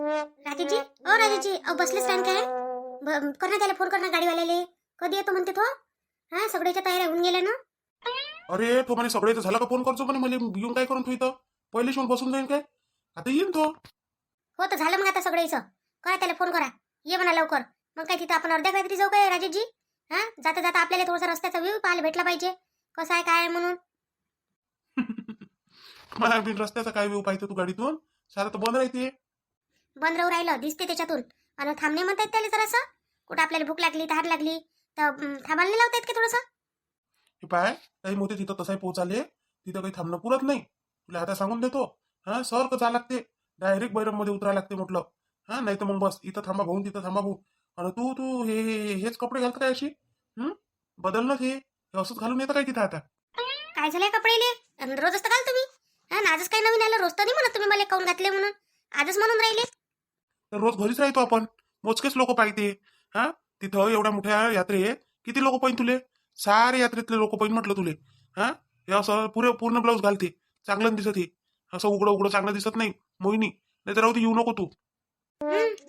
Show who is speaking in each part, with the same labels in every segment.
Speaker 1: राजेशजी, ओ राजेशजी, अहो बसलेच काय काय कर ना, त्याला फोन कर ना गाडीवाल्याले. कधी येतो म्हणते तो? हा, सगळ्याच्या तयाऱ्या होऊन गेल्या ना?
Speaker 2: अरे तो म्हणे सगळे झाला का फोन करतो म्हणे मला येऊन काय करून ठेवतो पहिले शिवून बसून जाईन काय आता येईन तो.
Speaker 1: हो तर झालं मग आता सगळ्याचं. करा त्याला फोन करा, ये म्हणा लवकर. मग काय तिथं आपण अर्ध्या रात्री जाऊ काय राजेशजी? हा, जाता जाता आपल्याला थोडासा रस्त्याचा व्ह्यू पाहायला भेटला पाहिजे, कसं आहे काय आहे म्हणून.
Speaker 2: मला बिन रस्त्याचा काय व्यू पाहिजे तू गाडीतून सारा तर बंद राहते.
Speaker 1: बंद राहू राहिलं दिसते त्याच्यातून. आणि थांबणे म्हणतायत त्याला जरासं. कुठं आपल्याला भूक लागली, तहान लागली तर थांबायला नाही लावतायत का थोडंसं?
Speaker 2: हे पाय काही मोठे तिथं तसाही पोहोचाले तिथं काही थांबणं पुरत नाही तुला आता सांगून देतो. हा सर का जा लागते डायरेक्ट बैरम मध्ये उतरा लागते म्हटलं. हा नाही तर मग बस इथं थांबा भाऊन तिथं थांबा भाऊ. आणि तू तू हेच कपडे घालत काय अशी बदलणं हे असंच घालून येतं काय तिथं आता.
Speaker 1: काय झालंय कपडेले? रोज असतं घाल तुम्ही. हा ना, आजच काय नवीन आलं? रोज तर नाही म्हणत तुम्ही मला काऊन घातले म्हणून. आजच म्हणून राहिले.
Speaker 2: तर रोज घरीच राहतो आपण मोजकेच लोक पाहिजे. हा तिथं एवढ्या मोठ्या यात्रेत किती लोक पाहिजे तुले सारे यात्रेतले लोक पाहिजे म्हटलं तुले. हा हे असं पूर्ण ब्लाऊज घालते चांगलं नाही दिसत हे असं उघडं उघडं चांगलं दिसत नाही मोहिनी नाही तर राहू दे येऊ नको तू.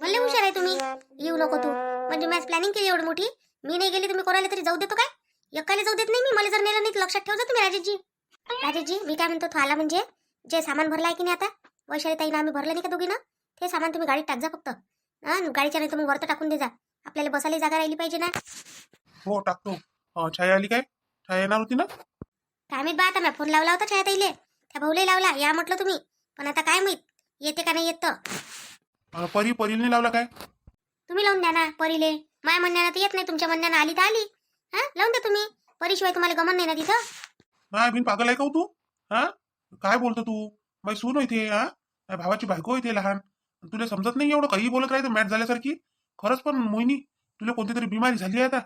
Speaker 1: भले हुशार आहे तुम्ही. येऊ नको तू म्हणजे मॅच प्लॅनिंग केली एवढी मोठी. मी नाही गेली तुम्ही कोणाला तरी जाऊ देतो काय? एकाला जाऊ देत नाही मी. मला जर नेलं नाही तर लक्षात ठेवजा तुम्ही राजेशजी. राजेशजी, मी काय म्हणतो, तो आला म्हणजे जे सामान भरलं आहे की नाही आता, वैशाली ताईनं आम्ही भरलं नाही का दोघीनं, ते सामान तुम्ही गाडीत टाक जा फक्त. हा, गाडीच्या नाही तर मग वरतं टाकून दे जा. आपल्याला बसायला जागा राहिली पाहिजे ना.
Speaker 2: हो टाकतो. छाया आली काय छाया येणार होती ना.
Speaker 1: काय माहित बा, आता मी फोन लावला होता छाया ताईले, त्या भाऊले लावला या म्हटलं तुम्ही. पण आता काय माहित येते का नाही येत तर.
Speaker 2: परीने लावला काय.
Speaker 1: तुम्ही लावून द्या ना परीले. माय म्हणण्यानं तर येत नाही, तुमच्या म्हणण्यानं आली तर आली. हा, लावून द्या तुम्ही. परीशिवाय तुम्हाला गमन नाही ना तिथं.
Speaker 2: हा बिन पागल आहे का हो तू. हा काय बोलतो तू माझी सून होते. हा माझ्या भावाची बायको होते लहान. तुला समजत नाही एवढं काही बोलत राहते मॅच झाल्यासारखी. खरंच पण मोहिनी तुला कोणती तरी बिमारी झाली आहे आता.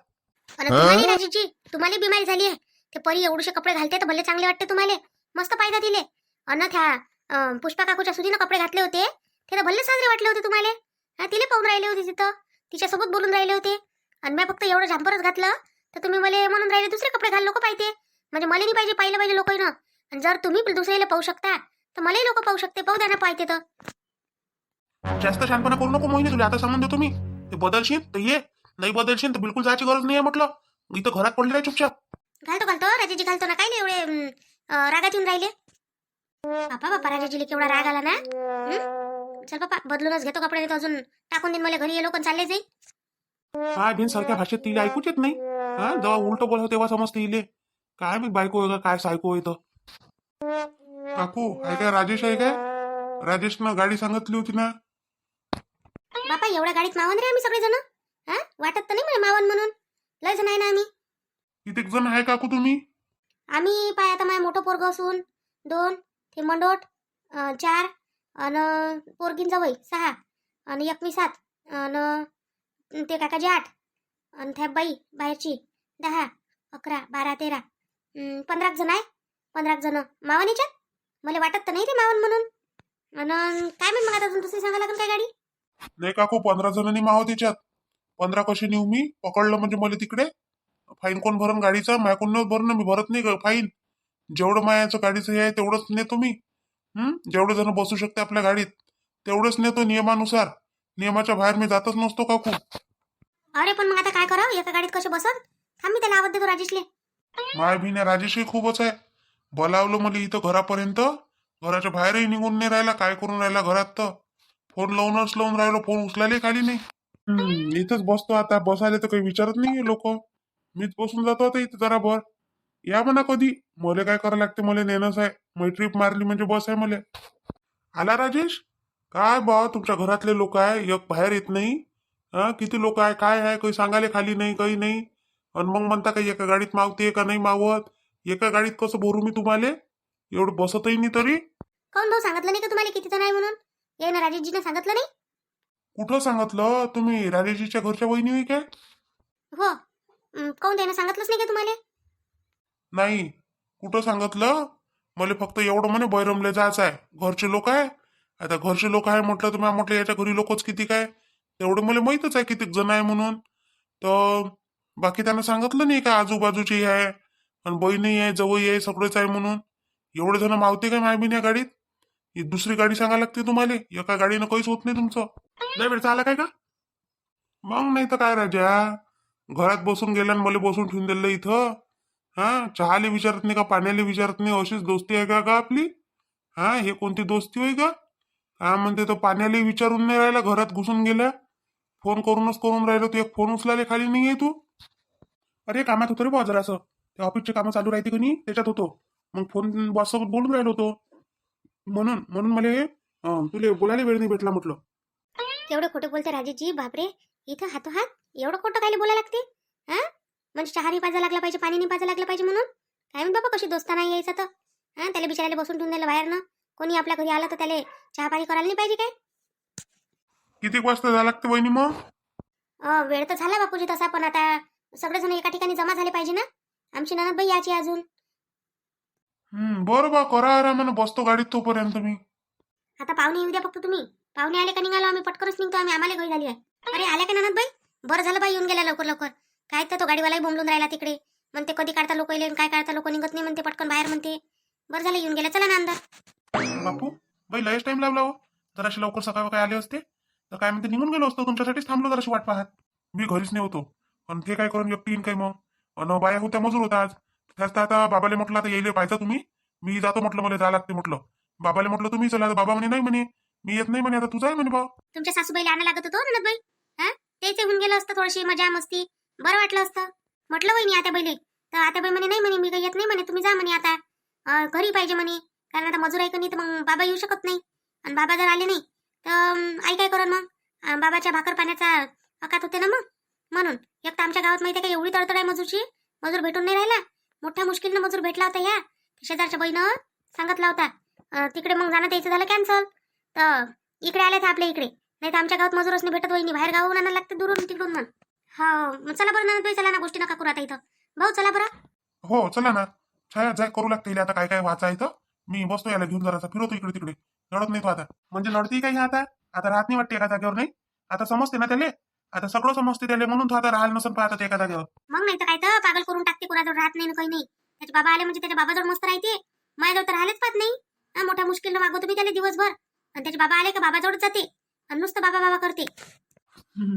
Speaker 1: आणि तुम्हाला राजेशजी, तुम्हाला बिमारी झाली आहे. ते परी एवढूशे कपडे घालते तर भले चांगले वाटते तुम्हाला. मस्त पाहिजे तिले. अन त्या पुष्पा काकूच्या सुनीनं कपडे घातले होते ते तर भले साजरे वाटले होते तुम्हाला. हा, तिले पाहून राहिले होते तिथं, तिच्यासोबत बोलून राहिले होते. आणि मी फक्त एवढं झांपरच घातलं तर तुम्ही मला म्हणून राहिले दुसरे कपडे घाल, लोक पाहिजे. म्हणजे मला नाही पाहिजे, पाहिलं पाहिजे लोकांना. आणि जर तुम्ही दुसऱ्याला पाहू शकता तर मलाही लोक पाहू शकते. पाहू द्या ना पाहिजे तर.
Speaker 2: जास्त शहाणपणा करू नको मोहिनी तुला आता सांगून देतो मी. ते बदलशील तर ये नाही बदलशील तर बिलकुल जायची गरज नाही म्हटलं. इथं घरात पडले आहे चुपचाप.
Speaker 1: घालतो घालतो राजेजी, घालतो ना. काय नाही एवढे रागात येऊन राहिले. बापा बापा, राजेजीला केवढा राग आला ना. चल बापा, बदलूनच घेतो कपडे. नाही तर अजून टाकून देईन मला घरी. ये लोक चालले जाईल.
Speaker 2: काय बिन सारख्या भाषेत तिला ऐकूच येत नाही. हा जेव्हा उलट बोलाव तेव्हा समजते इले. काय मी बायको आहे का काय सायको आहे तर. काकू आहे काय राजेश आहे काय. राजेशनं गाडी सांगितली होती ना.
Speaker 1: बापा, एवढ्या गाडीत मावन रे आम्ही सगळेजण. हा, वाटत तर नाही मला मावन म्हणून. लय जण आहे ना आम्ही.
Speaker 2: किती जण आहे काकू तुम्ही.
Speaker 1: आम्ही पाय आता माझ्या मोठं पोरग असून 2, ते मंडोट 4, आणि पोरगीन जवळ 6, आणि एक मी 7, आणि ते काकाजी 8, आणि त्या बाई बाहेरची 10, 11, 12, 13, 15 जण आहे. 15 जण मावन याच्यात. मला वाटत तर नाही ते मावन म्हणून. आणि काय म्हणून मग आता अजून दुसरी सांगा लागेल काय गाडी.
Speaker 2: नाही काकू 15 जणांनी माहो त्याच्यात. 15 कशी नेऊ मी पकडलं म्हणजे मला तिकडे फाईन कोण भरण गाडीचा मायकोन भरणं मी भरत नाही फाईन. जेवढं मायाचं गाडीचं हे आहे तेवढंच नेतो मी. जेवढे जण बसू शकते आपल्या गाडीत तेवढंच नेतो नियमानुसार. नियमाच्या बाहेर मी जातच नसतो काकू.
Speaker 1: अरे पण मग आता काय करावं, एका गाडीत कसे बसन. थांब, मी त्याला आवाज देतो राजेशले.
Speaker 2: माय भिन्या राजेशही खूपच आहे. बोलावलं मला इथं घरापर्यंत. घराच्या बाहेरही निघून नाही राहिला. काय करून राहिला घरात तर. फोन लावून राहिलो फोन उचलायला खाली नाही. इथंच बसतो आता. बसायला तर काही विचारत नाही लोक. मीच बसून जातो आता इथं जरा भर. या म्हणा कधी. मला काय करायला लागते मला नेणंच आहे. मी ट्रिप मारली म्हणजे बस आहे मला. आला राजेश. काय बा तुमच्या घरातले लोक आहे एक बाहेर येत नाही. किती लोक आहे काय आहे काही सांगायला खाली नाही काही नाही. आणि मग म्हणता काही एका गाडीत मावते का नाही मावत. एका गाडीत कसं भरू मी तुम्हाला. एवढं बसतही नाही तरी.
Speaker 1: काऊन भाऊ, सांगितलं नाही का तुम्हाला किती जण आहे म्हणून? ये ना, राजेशजीने सांगितलं नाही.
Speaker 2: कुठं सांगितलं तुम्ही राजेशजीच्या घरच्या वहिनी होई काय.
Speaker 1: हो. काऊन त्यानं सांगितलंच नाही का तुम्हाला?
Speaker 2: नाही कुठं सांगितलं. मला फक्त एवढं म्हणे बैरमले जायचं आहे. घरचे लोक आहे. आता घरचे लोक आहे म्हटलं तुम्ही म्हटलं याच्या घरी लोकच किती काय. तेवढं मला माहितच आहे किती जण आहे म्हणून. तर बाकी त्यांना सांगितलं नाही का आजूबाजूची आहे आणि बहिणी आहे जवळ आहे सगळंच आहे म्हणून. एवढे जण मावते काय मायबीन या गाडीत. ही दुसरी गाडी सांगायला लागते तुम्हाला. एका गाडीनं काहीच होत नाही तुमचं. लय वेळ चाला काय का मग? नाही तर काय राजा, घरात बसून गेला आणि मला बसून ठेवून दिलं इथं. हा, चहाले विचारत नाही का, पाण्याला विचारत नाही, अशीच दोस्ती आहे का आपली? हा, हे कोणती दोस्ती होय का? हा म्हणते तो पाण्याला विचारून नाही राहिला, घरात घुसून गेल्या. फोन करूनच करून राहिलो, तू एक फोन उचलायला खाली नाहीये तू. अरे कामात होतो रे बॉस जरासं, ते ऑफिसचे कामं चालू राहते की नाही त्याच्यात होतो. मग फोन बॉस सोबत बोलून राहिलो होतो, म्हणून म्हणून मला तुला बोलायला वेळ नाही भेटला म्हटलं.
Speaker 1: एवढं खोटं बोलते राजेशजी, बापरे. इथं हातोहात एवढं खोटं काय बोलायला लागते? हा, म्हणजे चहा नाही पाजा लागला पाहिजे, पाणी नाही पाजा लागलं पाहिजे म्हणून? काय म्हणतो बाबा, कशी दोस्ताना यायचं तर? हा, त्याला बिचारायला बसून ठेवून दिलं बाहेर ना. कोणी आपल्या घरी आलं तर त्याला चहा पाणी करायला नाही पाहिजे काय?
Speaker 2: किती वाजता झाला लागते वहिनी मग?
Speaker 1: वेळ तर झाला बापूजी तसा, पण आता सगळेजण एका ठिकाणी जमा झाले पाहिजे ना. आमची ननदबाई याची अजून.
Speaker 2: बरं बा, करा आरामानं, बसतो गाडीत तोपर्यंत मी.
Speaker 1: आता पाहुणे येऊ द्या फक्त तुम्ही. पाहुणे आले का निघालो आम्ही, पटकनच निघतो आम्ही, आम्हाला घरी झाली आहे. अरे आल्या का ननदबाई? बरं झालं बाई येऊन गेल्या लवकर लवकर. काय तर तो गाडीवालाही बोंबलून राहिला तिकडे, म्हणते कधी काढता लोक येईल, काय काढता लोक निघत नाही म्हणते, पटकन बाहेर म्हणते. बरं झालं येऊन गेल्या, चला ना अंदर.
Speaker 2: बापू बाई लयच टाइम लावला हो. जराशी लवकर सकाळ काय आले असते तर काय म्हणते निघून गेलो असतो, तुमच्यासाठीच थांबलो जराशी वाट पाहत. मी घरीच नाही होतो, पण ते काय करून एकटी येईन काय मग? अन बाया होत्या, मजूर होता आज. त्याच तर आता बाबाले म्हटलं आता येईल पाहिजे तुम्ही, मी जातो म्हटलं, मला जायला लागते म्हटलं. बाबाले म्हटलं तुम्ही चला, तर बाबा म्हणे नाही म्हणे, मी येत नाही म्हणे, आता तुझा आहे म्हणे भाऊ.
Speaker 1: तुमच्या सासूबाईला आणा लागत होतो ननदबाई. हा, तेच येऊन गेलं असतं, थोडीशी मजा मस्ती बरं वाटलं असतं. म्हटलं वहिनी आता बैले, तर आता बाई म्हणे नाही म्हणे, मी काही येत नाही म्हणे, तुम्ही जा म्हणे आता. घरी पाहिजे म्हणे, कारण आता मजूर आहे का नाही तर मग बाबा येऊ शकत नाही. आणि बाबा जर आले नाही तर आई काय करण मग? बाबाच्या भाकर पाण्याचा अकात होते ना मग. म्हणून एक तर आमच्या गावात माहिती आहे का एवढी तडतड आहे मजूरची, मजूर भेटून नाही राहिला. मोठ्या मुश्किलनं मजूर भेटला होता. या शेजारच्या बहिणं सांगितला होता, तिकडे मग जाणं द्यायचं झालं कॅन्सल, तर इकडे आले ते आपल्या इकडे. नाही तर आमच्या गावात मजूरच नाही भेटत वहिनी, बाहेर गावाहून आणायला लागते दुरून तिकडून. मग हा चला बरं ना, चला ना, गोष्टी नका करू आता इथं. भाऊ चला बरं.
Speaker 2: हो चला ना, छाया जाय करू लागते आता काय काय वाचायचं. मी बसतो याला घेऊन जरासा, फिरवतो इकडे तिकडे. लढत नाही तो आता, म्हणजे लढती काही आता आता राहत नाही वाटते एका जागेवर. नाही आता समजते ना त्याले, आता सगळं समजते त्याला, म्हणून तो आता राहायला नसून पाहतात एका जागेवर.
Speaker 1: मग नाही तर काय तर पागल करून टाकते, कोणाजवळ राहत नाही ना काही नाही. त्याचे बाबा आले म्हणजे त्याच्या बाबाजवळ मस्त राहते, माझ्याजवळ तर राहिलेच पाहत नाही. मोठ्या मुश्किलनं मागवतो मी त्याला दिवसभर, आणि त्याचे बाबा आले का बाबाजवळच जाते आणि नुसतं बाबा बाबा करते.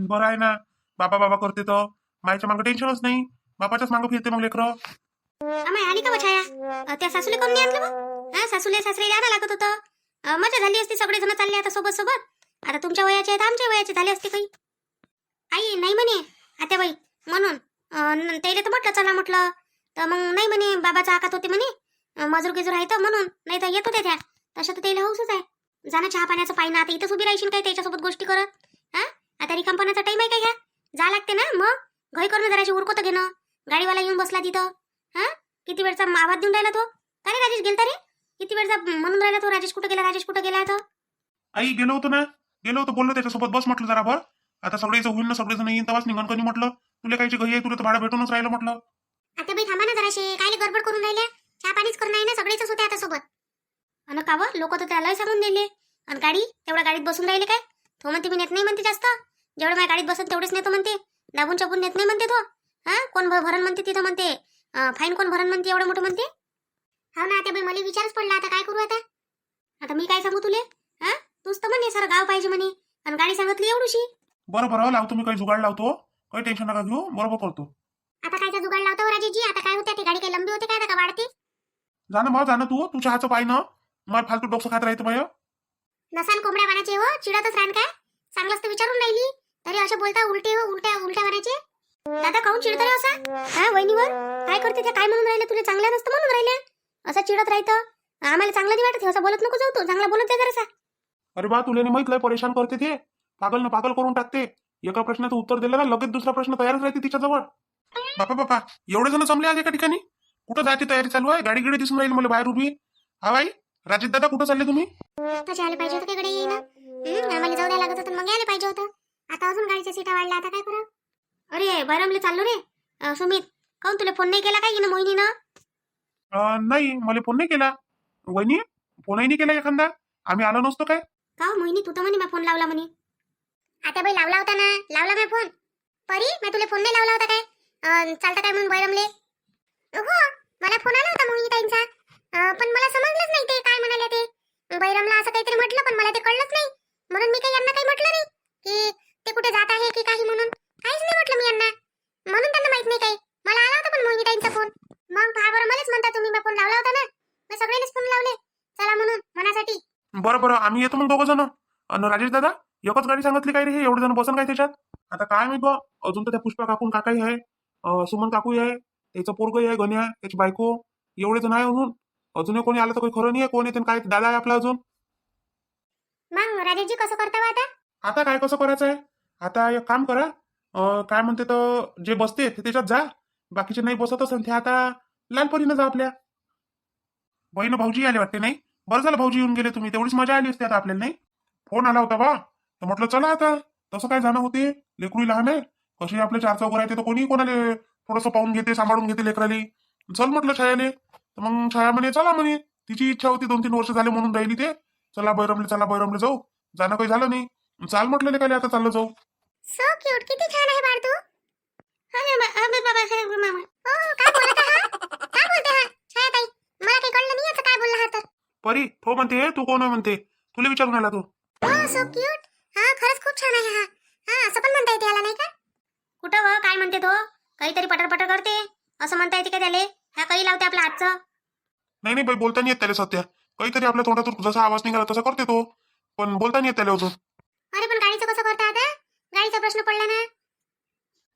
Speaker 2: बरं आहे ना, बाबा बाबा करते तर मायच्या मागं टेन्शनच नाही, बापाच्याच मागं फिरते मग लेकरं.
Speaker 1: आम्ही आली का बछाया? त्या सासूले कोण नाही आणलं मग? हा, सासूले सासरीला आणा लागत होतं. मजा झाली असती, सगळेजण चालले आता सोबत सोबत. आता तुमच्या वयाचे आहेत, आमच्या वयाचे झाले असते काही. आई नाही म्हणे आता बाई, म्हणून त्याला तर म्हटलं चला म्हटलं, तर मग नाही म्हणे, बाबाचा आकात होते म्हणे, मजूर गिजूर आहे तर म्हणून, नाही तर येत होत्या त्या. तसं तर त्याला हौसच आहे. जाणं चहा पाण्याचं पाहिजे, आता इथंच उभी राहायची काय त्याच्यासोबत गोष्टी करत? हा, आता रिकामपणाचा टाइम आहे का घ्या? जा लागते ना मग, घरी करणं जराशी उरकत घेणं. गाडीवाला येऊन बसला तिथं. हा, किती वेळचा आवाज देऊन राहिला तो. का रे राजेश गेलता रे? किती वेळचा म्हणून राहिला तो, राजेश कुठं गेला, राजेश कुठं गेला? तर
Speaker 2: आई गेलो होतो ना, गेलो होतो, बोललो त्याच्यासोबत, बस म्हटलं जरा भर. आता सगळेच होईल ना, सगळेजण येईन तेव्हाच निघण कधी म्हटलं. तुला कायची घरी आहे, तुला तर भाडं भेटूनच राहिलं म्हटलं.
Speaker 1: आता बाई थांबा ना जराशे, काय गडबड करून राहिल्या? चहा पाणीच करून आहे ना, सगळेच होते आता सोबत. आणि का बरं, लोक तर त्यालाही सांगून दिले. आणि गाडी तेवढ्या गाडीत बसून राहिले काय? तो म्हणते मी नेत नाही म्हणते जास्त, जेवढं माझ्या गाडीत बसत तेवढेच नेतो म्हणते, दाबून चपून नेत नाही म्हणते तो. हा, कोण भरण म्हणते तिथं म्हणते, फाईन कोण भरण म्हणते एवढं मोठं म्हणते. हो ना, आता बाई मला विचारच पडला, आता काय करू आता? आता मी काय सांगू तुले? हा, तूच तर म्हणे सर गाव पाहिजे म्हणे, आणि गाडी सांगितली एवढीशी.
Speaker 2: बरं बरं लावतो, मी काही जुगाड लावतो, काही टेन्शन नका घेऊ, बरोबर करतो.
Speaker 1: आता कायचा जुगाड लावतो राजेशजी? आता काय होते, ती गाडी काही लंबी होते काय, आता का वाढते?
Speaker 2: जाणं भाऊ जाणं, तू चहाचं पाय ना, मला फालतू डोकं खात राहतं बाय.
Speaker 1: नसान कोंबड्या वाणाचे हो, चिडतच राहण काय? चांगलंच तर विचारून राहिली, तरी असे बोलता उलटे हो, उलट्या उलट्या वाणाचे. दादा काहून चिडत रे असा? हा, वहिनीवर काय करते ते? काय म्हणून राहिले तुला? चांगल्या नसतं म्हणून राहिल्या, असं चिडत राहतं. आम्हाला चांगलं नाही वाटत, असं बोलत नको जाऊ, तू चांगला बोलत आहे जरासा.
Speaker 2: अरे बा, तुला नाही माहित, लय परेशान करते ते, पागल ना पागल करून टाकते. एका प्रश्नाचं उत्तर दिलं ना, लगेच दुसरा प्रश्न तयारच राहते तिच्याजवळ. बापा बापा, एवढे जण जमले आज एका ठिकाणी, कुठं जायची तयारी चालू आहे? गाडी गिडी दिसून राहील मला बाहेर उभी. हा बाई, राजेश दादा कुठं चालले तुम्ही?
Speaker 1: कसे आले पाहिजे होतं, कडे येईना. आम्हाला जाऊ द्यायला लागत होतं, मग यायला पाहिजे होतं. आता अजून गाडीच्या सीटा वाढल्या, आता काय करा? अरे बरमले चाललो रे. सुमित, काहून तुला फोन नाही केला काय ना मोहिनीनं?
Speaker 2: नाही, मला फोन नाही केला. वहिनी फोनही नाही केला एखादा, आम्ही आलो नसतो काय?
Speaker 1: का मोहिनी, तू तर म्हणे मी फोन लावला म्हणे. आता बाई लावला होता ना, लावला मी फोन. परी, मी तुला फोन नाही लावला होता काय? चालतं काय म्हणून बैरमले? हो, मला फोन आला होता मोहिनी ताईंचा, पण मला समजलंच नाही ते काय म्हणाले ते. बैरमला असं काहीतरी म्हटलं, पण मला ते कळलंच नाही. म्हणून मी काही यांना काही म्हटलं नाही की ते कुठे जात आहे की काही म्हणून. काहीच नाही म्हटलं मी यांना, म्हणून त्यांना माहित नाही काही. मला आला होता पण मोहिनीताईंचा फोन. मग पहा बरं, मलाच म्हणता तुम्ही, मी फोन लावला होता ना, मी सगळ्यांनीच फोन लावले चला म्हणून मनासाठी.
Speaker 2: बरं आम्ही येतो मग दोघं जण. आणि राजेश दादा, एकच गाडी सांगितली काय रे? हे एवढे जण बसन काय त्याच्यात? आता काय माहित बा, अजून तर त्या पुष्पा काकून काकाही आहे, सुमन काकूही आहे, त्याचं पोरगही आहे गण्या, त्याची बायको, एवढे जण आहे अजून कोणी आलं तर काही खरं नाही आहे. कोण येते काय दादा आहे आपला अजून.
Speaker 1: मग राजेशजी कसं करता बा आता?
Speaker 2: आता काय कसं करायचं आहे? आता एक काम करा, काय म्हणते तर जे बसते ते त्याच्यात जा, बाकीचे नाही बसत असेल ते आता लालपरीनं जा आपल्या. बहीण भाऊजी आले वाटते नाही? बरं झालं भाऊजी येऊन गेले तुम्ही, तेवढीच मजा आली असते आता आपल्याला नाही? फोन आला होता बा, तर म्हटलं चला आता. तसं काय जाणं होते, लेकरू लहान आहे, कशी आपले चार चौघ राहते तर कोणी कोणाला थोडंसं पाहून घेते, सांभाळून घेते लेकराली. चल म्हटलं छायाले, तर मग छाया म्हणे चला म्हणे, तिची इच्छा होती, 2-3 वर्ष झाले म्हणून राहिली ते, चला बैरमले जाऊ. जाणं काही झालं नाही, चाल म्हटलं लेकाले आता चाललं जाऊ.
Speaker 1: सो क्यूट, किती छान आहे बाळ तू. अबे बाबा, काय बोलत आहे हा? काय बोलते हा छायाताई? मला काही कळलं नाही आता काय बोलला हा तर.
Speaker 2: परी तो म्हणते तू कोण आहे म्हणते, तुला विचारून आला तू.
Speaker 1: So cute. हा खरंच खूप छान आहे हा. हा असं पण म्हणता येते याला नाही का? कुठं व काय म्हणते तो? काहीतरी पटर करते असं म्हणता येते का त्याले? ह्या काही लावते आपल्या हातचं.
Speaker 2: नाही बाई, बोलता नाही येत त्याला सध्या. काहीतरी आपल्या तोंडातून जसा आवाज निघाला तसा करते तो, पण बोलता नाही येत त्याला अजून.
Speaker 1: अरे पण गाडीचं कसं करता आता? गाडीचा प्रश्न पडला ना.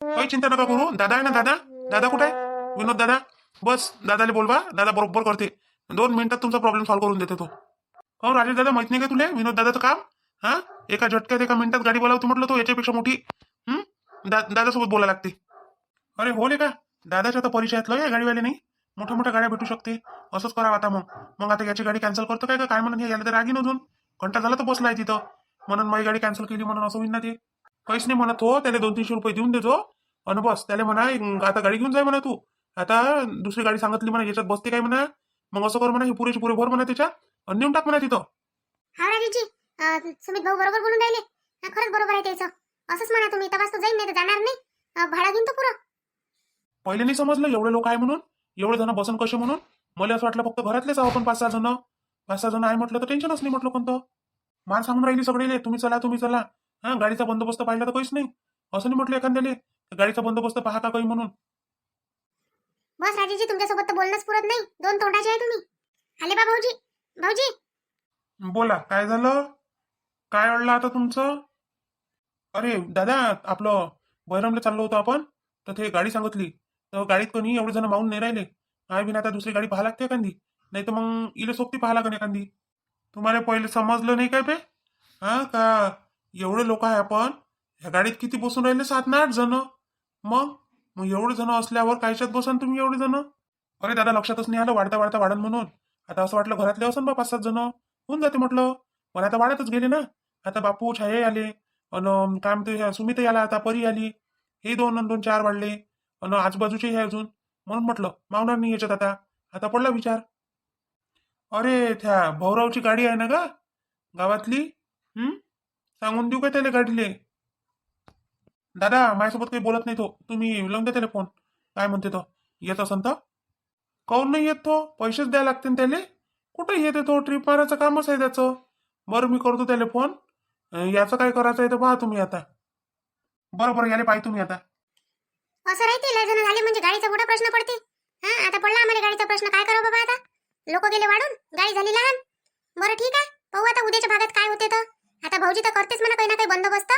Speaker 2: काही चिंता नका करू, दादा आहे ना. दादा कुठे आहे? विनोद दादा. बस दादाला बोलवा, दादा बरोबर करते. 2 मिनिटात तुमचा प्रॉब्लेम सॉल्व्ह करून देते तो. हो राजेश दादा, माहित नाही का तुला विनोद दादाचं काम? हा, एका झटक्यात 1 मिनिटात गाडी बोलावते म्हटलं, तो याच्यापेक्षा मोठी. दादासोबत बोलायला लागते. अरे हो का, दादाच्या तर परिचयातलं या गाडीवाले नाही, मोठ्या गाड्या भेटू शकते. असंच करावं आता. मग आता याची गाडी कॅन्सल करतो काय म्हणून हे याला तर रागी नजून घंटा झाला तर बसलाय तिथं, म्हणून माझी गाडी कॅन्सल केली म्हणून असं होईन ना ते. काहीच नाही म्हणत हो, त्याला 200-300 रुपये देऊन देतो आणि बस. त्याला म्हणा आता गाडी घेऊन जाय म्हणा तू, आता दुसरी गाडी सांगितली म्हणा, याच्यात बसते काय म्हणा, मग असं कर म्हणा, हे पुरे भर म्हणा त्याच्यात आणि नेऊन टाक म्हणा तिथं.
Speaker 1: हा राजेशजी, सुमित भाऊ बरोबर बोलून राहिले. खरंच बरोबर आहे त्याचं. असंच म्हणा तुम्ही, तवाच तो जाईन, नाही तर जाणार नाही. भाडा घेऊन तो पुरं.
Speaker 2: पहिले नाही समजलं एवढे लोक आहे म्हणून, एवढे जण बसन कसे म्हणून. मला असं वाटलं फक्त घरातलेच आहो आपण 5-6 जण आहे म्हटलं तर टेन्शनच नाही म्हटलं कोणतं. मान सांगून राहिली सगळे, तुम्ही चला. हा, गाडीचा बंदोबस्त पाहिला तर काहीच नाही. असं नाही म्हटलं एखाद्याले गाडीचा बंदोबस्त पहा का काही म्हणून.
Speaker 1: बस राजेशजी, तुमच्यासोबत तर बोलणंच पुरत नाही. 2 तोंडाचे आहे तुम्ही. आले बा भाऊजी.
Speaker 2: बोला, काय झालं? काय अडलं आता तुमचं? अरे दादा, आपलं बैरमला चाललो होतो आपण, तर ते गाडी सांगितली, तर गाडीत कोणी एवढे जण मावून नाही राहिले. काय बिना आता दुसरी गाडी पाहा लागते एखादी, नाही तर मग इले सोबती पाहा लागेल एखादी. तुम्हाला पहिले समजलं नाही काय बे? हा का, एवढे लोक आहे आपण, ह्या गाडीत किती बसून राहिले? 7-8 जण. मग एवढे जण असल्यावर कायच्यात बसान तुम्ही एवढे जण? अरे दादा, लक्षातच नाही आलं वाढता वाढन म्हणून. आता असं वाटलं घरातले असन बा 5-7 जण होऊन जाते म्हटलं, पण आता वाढतच गेले ना. आता बापू छाये आले, अन काय म्हणते सुमित आला, आता परी आली, हे 2 4 वाढले, आणि आजूबाजूचे हे अजून, म्हणून म्हटलं मावणार नाही याच्यात. आता पडला विचार. अरे त्या भाऊरावची गाडी आहे ना का गावातली? सांगून देऊ का त्याला गाडीले? दादा माझ्यासोबत काही बोलत नाही तो, तुम्ही लावून द्या त्याला फोन. काय म्हणते तो, येत असन तर? काऊन नाही येत तो? पैसेच द्यायला लागते त्याला. कुठे येते तो? ट्रिप मारायचं कामच आहे त्याचं. बरं मी करतो त्याला फोन. याचं काय करायचं आहे तर पहा तुम्ही आता. बरं याले पाहिजे तुम्ही आता.
Speaker 1: असं राहते, लय जण झाले म्हणजे गाडीचा मोठा प्रश्न पडते. हा, आता पडला आम्हाला गाडीचा प्रश्न. काय करावं बाबा आता? लोक गेले वाढून, गाडी झाली लहान. बरं ठीक आहे, पाहू आता उद्याच्या भागात काय होते तर. आता भाऊजी तर करतेच म्हणा काही ना काही बंदोबस्त.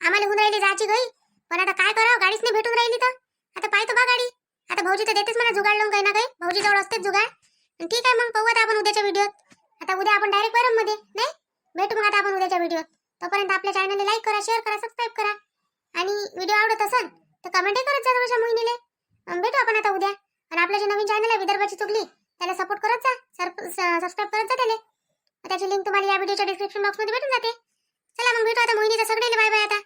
Speaker 1: आम्हाला होऊन राहिली जायची गई, पण आता काय करावं, गाडीच नाही भेटून राहिली तर. आता पाहतो बा गाडी. आता भाऊजी तर देतेच म्हणा जुगाड लावून काही ना काही, भाऊजी जवळ असतेच जुगाड. ठीक आहे, मग पाहू आता आपण उद्याच्या व्हिडिओत. आता उद्या आपण डायरेक्ट मध्ये नाही भेटू मग आता आपण उद्याच्या व्हिडिओत. तोपर्यंत आपल्या चॅनलला लाईक करा, शेअर करा, सबस्क्राईब करा, आणि व्हिडिओ आवडत असेल तर कमेंटही करत जा तुमच्या मोहिनीले. भेटू आपण आता उद्या. आणि आपल्या जे नवीन चॅनल आहे विदर्भाची चुगली, त्याला सपोर्ट करत जा, सबस्क्राईब करत जा त्याला. त्याची लिंक तुम्हाला या व्हिडिओच्या डिस्क्रिप्शन बॉक्समध्ये भेटून जाते. चला मग भेटू आता मोहिनीच्या सगळ्याला बाय बाय आता.